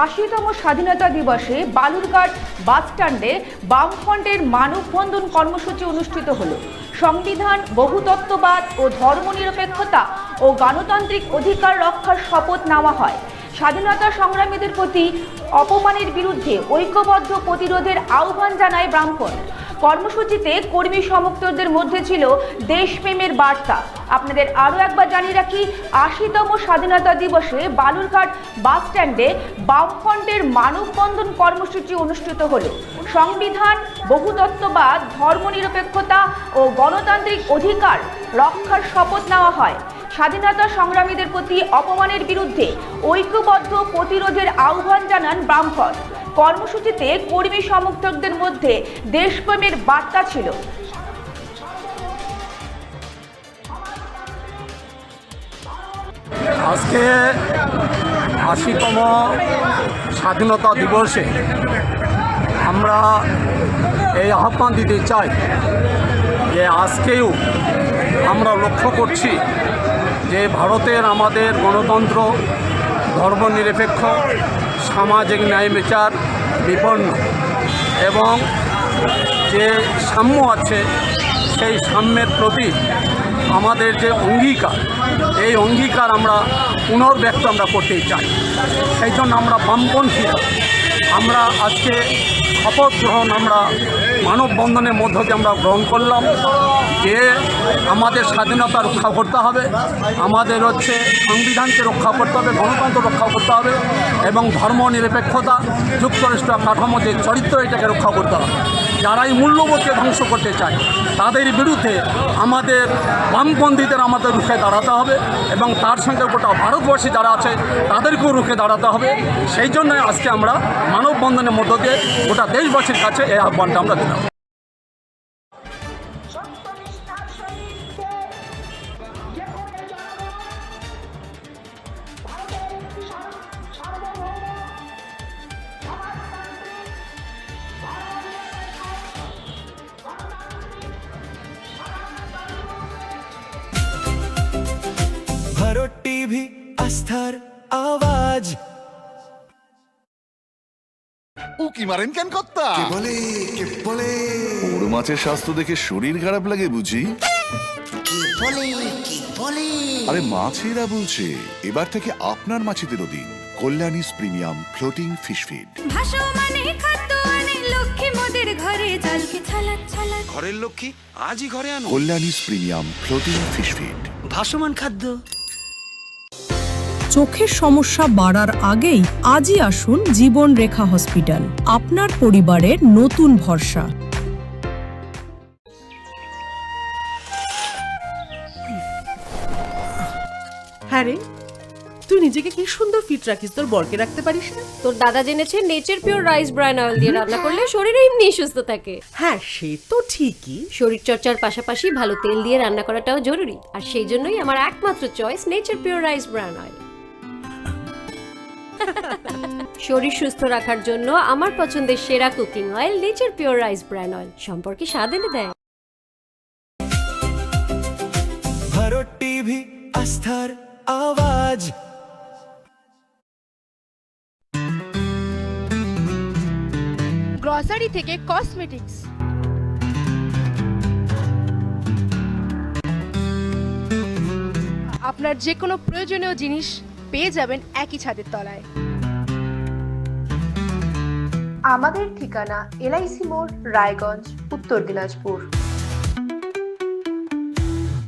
৮০তম স্বাধীনতা দিবসে বালুরঘাট বাসস্ট্যান্ডে বামফ্রন্টের মানববন্ধন কর্মসূচি অনুষ্ঠিত হলো। সংবিধান, বহুতত্ত্ববাদ ও ধর্মনিরপেক্ষতা ও গণতান্ত্রিক অধিকার রক্ষার শপথ নেওয়া হয়। স্বাধীনতা সংগ্রামীদের প্রতি অপমানের বিরুদ্ধে ঐক্যবদ্ধ প্রতিরোধের আহ্বান জানায় বামফ্রন্ট। কর্মসূচিতে কর্মী সমর্থকদের মধ্যে ছিল দেশপ্রেমের বার্তা। আপনাদের আরও একবার জানিয়ে রাখি, ৮০তম স্বাধীনতা দিবসে বালুরঘাট বাসস্ট্যান্ডে বামফ্রন্টের মানববন্ধন কর্মসূচি অনুষ্ঠিত হলো। সংবিধান, বহুতত্ত্ববাদ, ধর্মনিরপেক্ষতা ও গণতান্ত্রিক অধিকার রক্ষার শপথ নেওয়া হয়। স্বাধীনতা সংগ্রামীদের প্রতি অপমানের বিরুদ্ধে ঐক্যবদ্ধ প্রতিরোধের আহ্বান জানান বামফ্রন্ট। কর্মসূচিতে কর্মী সমর্থকদের মধ্যে দেশপ্রেমের বার্তা ছিল। আজকে ৮০তম স্বাধীনতা দিবসে আমরা এই আহ্বান দিতে চাই যে আজকেও আমরা লক্ষ্য করছি যে ভারতের আমাদের গণতন্ত্র, ধর্মনিরপেক্ষ, সামাজিক ন্যায় বিচার বিপন্ন এবং যে সাম্য আছে সেই সাম্যের প্রতি আমাদের যে অঙ্গীকার, এই অঙ্গীকার আমরা পুনর্ব্যক্ত করতেই চাই। সেই জন্য আমরা বামপন্থীরা আমরা আজকে শপথ গ্রহণ আমরা মানববন্ধনের মধ্য দিয়ে আমরা গ্রহণ করলাম যে আমাদের স্বাধীনতা রক্ষা করতে হবে, আমাদের সংবিধানকে রক্ষা করতে হবে, গণতন্ত্র রক্ষা করতে হবে এবং ধর্মনিরপেক্ষতা, যুক্তরাষ্ট্র কাঠামো যে চরিত্র এটাকে রক্ষা করতে হবে। যারা এই মূল্যবোধকে ধ্বংস করতে চায় তাদের বিরুদ্ধে আমাদের বামপন্থীদের আমাদের রুখে দাঁড়াতে হবে এবং তার সঙ্গে গোটা ভারতবর্ষে যারা আছে তাদেরকেও রুখে দাঁড়াতে হবে। সেই জন্যই আজকে আমরা মানববন্ধনের মধ্য দিয়ে গোটা দেশবাসীর কাছে এই আহ্বানটা আমরা দিলাম। ভারত টিভি, আস্থার আওয়াজ। উকি মারেন কেন কর্তা? কে বলে বড় মাছের স্বাস্থ্য দেখে শরীর খারাপ লাগে বুঝি? কে বলে আরে মাছেরা বলছে এবার থেকে আপনার মাছেদেরও দিন কল্যাণীস প্রিমিয়াম ফ্লোটিং ফিশ ফিড। ঘরের লক্ষ্মী আজই ঘরে আনো কল্যাণীস প্রিমিয়াম ফ্লোটিং ফিশ ফিড। ভাসমান খাদ্য। চোখের সমস্যা বাড়ার আগেই আজই আসুন জীবন রেখা হসপিটাল, আপনার পরিবারের নতুন ভরসা। হ্যাঁ রে, তুই নিজেকে কি সুন্দর ফিট রাখিস, তোর বরকে রাখতে পারিস না? তোর দাদা জেনেছে nature pure rice bran oil দিয়ে রান্না করলে শরীর এমনি সুস্থ থাকে। হ্যাঁ, সে তো ঠিকই। শরীর চর্চার পাশাপাশি ভালো তেল দিয়ে রান্না করাটাও জরুরি, আর সেই জন্যই আমার একমাত্র choice nature pure rice bran oil. শরীর সুস্থ রাখার জন্য আমার পছন্দের সেরা cooking oil nature pure rice bran oil, সম্পর্কে স্বাদ এনে দেয়। ভারত টিভি, আস্থার আওয়াজ। গ্রসারি থেকে কসমেটিক্স, আপনার যে কোনো প্রয়োজনীয় জিনিস পেয়ে যাবেন একই ছাদের তলায়। আমাদের ঠিকানা LIC মোড়, রায়গঞ্জ, উত্তর দিনাজপুর।